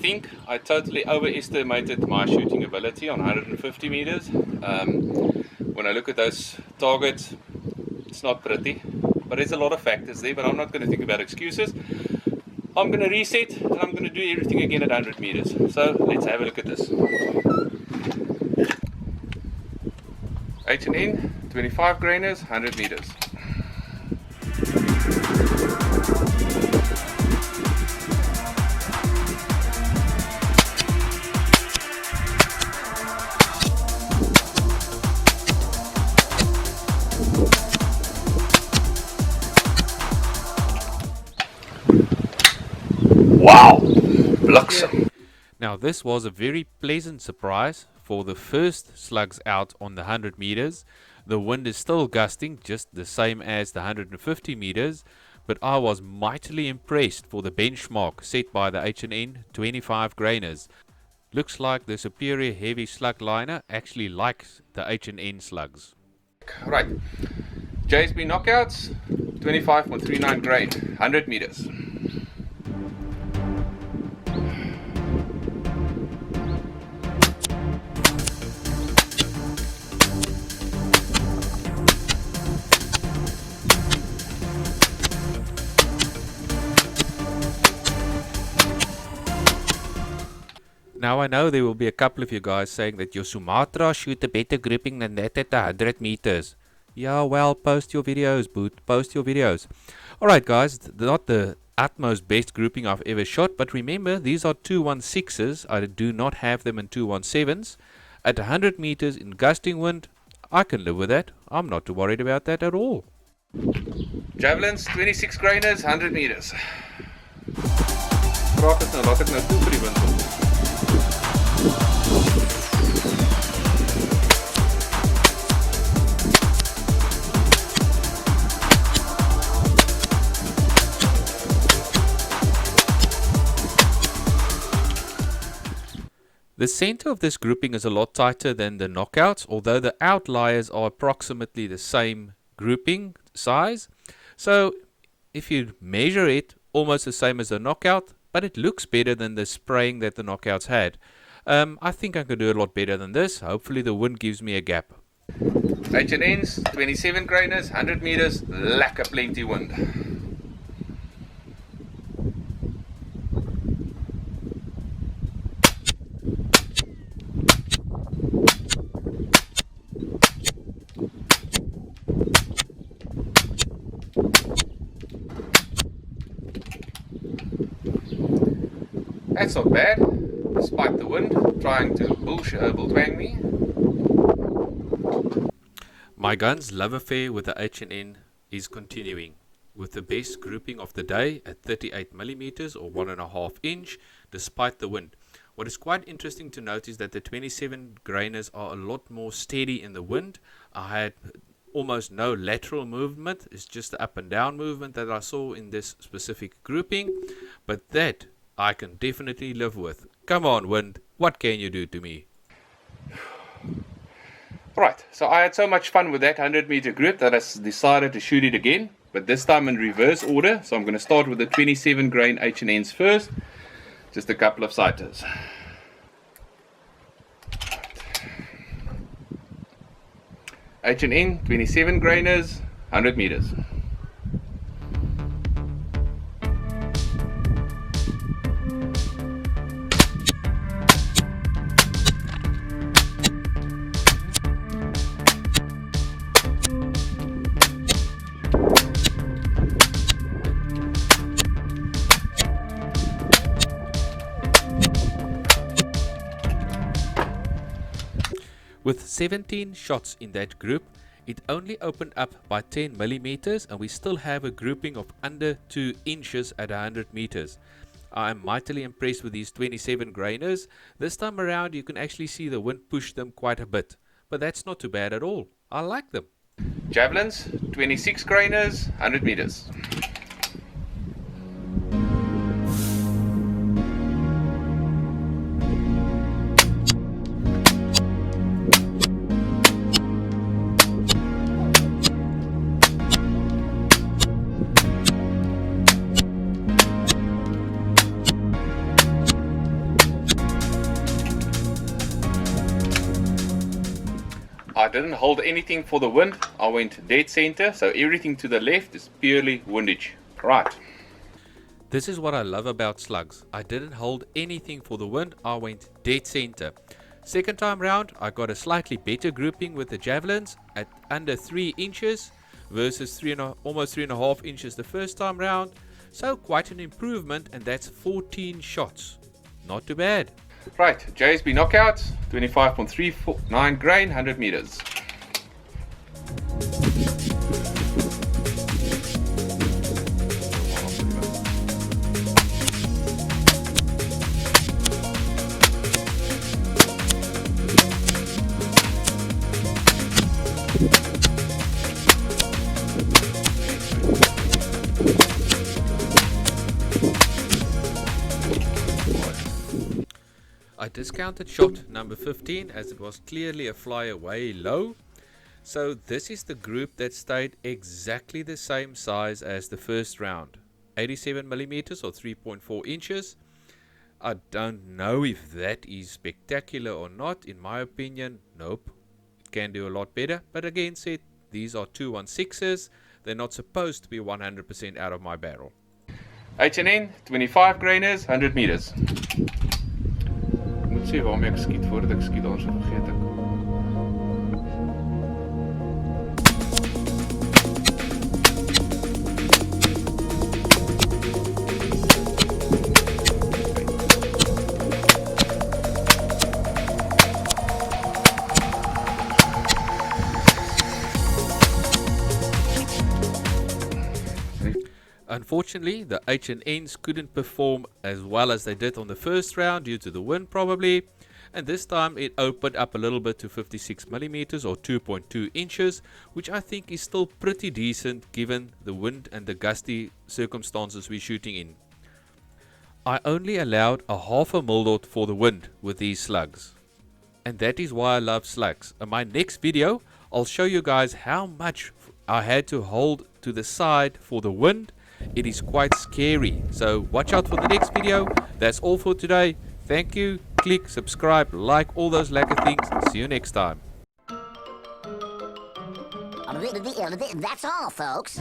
think I totally overestimated my shooting ability on 150 meters. When I look at those targets, it's not pretty, but there's a lot of factors there, but I'm not going to think about excuses. I'm going to reset and I'm going to do everything again at 100 meters. So let's have a look at this. H&N, 25 grainers, 100 meters. Wow, bliksem. Now this was a very pleasant surprise for the first slugs out on the 100 meters. The wind is still gusting, just the same as the 150 meters, but I was mightily impressed for the benchmark set by the H&N 25 grainers. Looks like the Superior Heavy Slug liner actually likes the H&N slugs. Right, JSB KnockOuts, 25.39 grain, 100 meters. Now I know there will be a couple of you guys saying that your Sumatra shoot a better grouping than that at 100 meters. Yeah, well, post your videos, Boot. Post your videos. Alright guys, not the utmost best grouping I've ever shot, but remember, these are 216s. I do not have them in 217s. At 100 meters in gusting wind, I can live with that. I'm not too worried about that at all. Javelins, 26 grainers, 100 meters. Raak het nou, laat ek nou toe vir die wind op. The center of this grouping is a lot tighter than the knockouts, although the outliers are approximately the same grouping size. So if you measure it, almost the same as the knockout, but it looks better than the spraying that the knockouts had. I think I can do a lot better than this. Hopefully the wind gives me a gap. H&N's, 27 grainers, 100 meters, lekker plenty wind. That's not bad, despite the wind trying to bulltwang me. My gun's love affair with the H&N is continuing, with the best grouping of the day at 38mm or 1.5 inch, despite the wind. What is quite interesting to note is that the 27 grainers are a lot more steady in the wind. I had almost no lateral movement, it's just the up and down movement that I saw in this specific grouping, but that I can definitely live with. Come on, wind, what can you do to me? Right, so I had so much fun with that 100 meter group that I decided to shoot it again, but this time in reverse order. So I'm going to start with the 27 grain H&Ns first, just a couple of sighters. H&N 27 grainers, 100 meters. With 17 shots in that group, it only opened up by 10mm and we still have a grouping of under 2 inches at 100 meters. I am mightily impressed with these 27 grainers. This time around you can actually see the wind push them quite a bit, but that's not too bad at all. I like them. Javelins, 26 grainers, 100 meters. I didn't hold anything for the wind. I went dead center, so everything to the left is purely windage. Right. This is what I love about slugs. I didn't hold anything for the wind. I went dead center. Second time round, I got a slightly better grouping with the javelins at under 3 inches versus almost 3.5 inches the first time round. So quite an improvement, and that's 14 shots. Not too bad. Right, JSB KnockOuts, 25.39 grain, 100 meters. I discounted shot number 15 as it was clearly a fly away low. So this is the group that stayed exactly the same size as the first round. 87 millimeters or 3.4 inches. I don't know if that is spectacular or not. In my opinion, nope. It can do a lot better. But again said, these are 216s. They're not supposed to be 100% out of my barrel. H&N, 25 grainers, 100 meters. Moet sê waarmee ek skiet voordat ek skiet, anders vergeet ek. Unfortunately, the H&Ns couldn't perform as well as they did on the first round due to the wind probably, and this time it opened up a little bit to 56 millimeters or 2.2 inches, which I think is still pretty decent given the wind and the gusty circumstances we're shooting in. I only allowed a half a mil dot for the wind with these slugs, and that is why I love slugs. In my next video, I'll show you guys how much I had to hold to the side for the wind. It is quite scary, so watch out for the next video. That's all for today. Thank you. Click, subscribe, like, all those lekker things. See you next time. That's all, folks.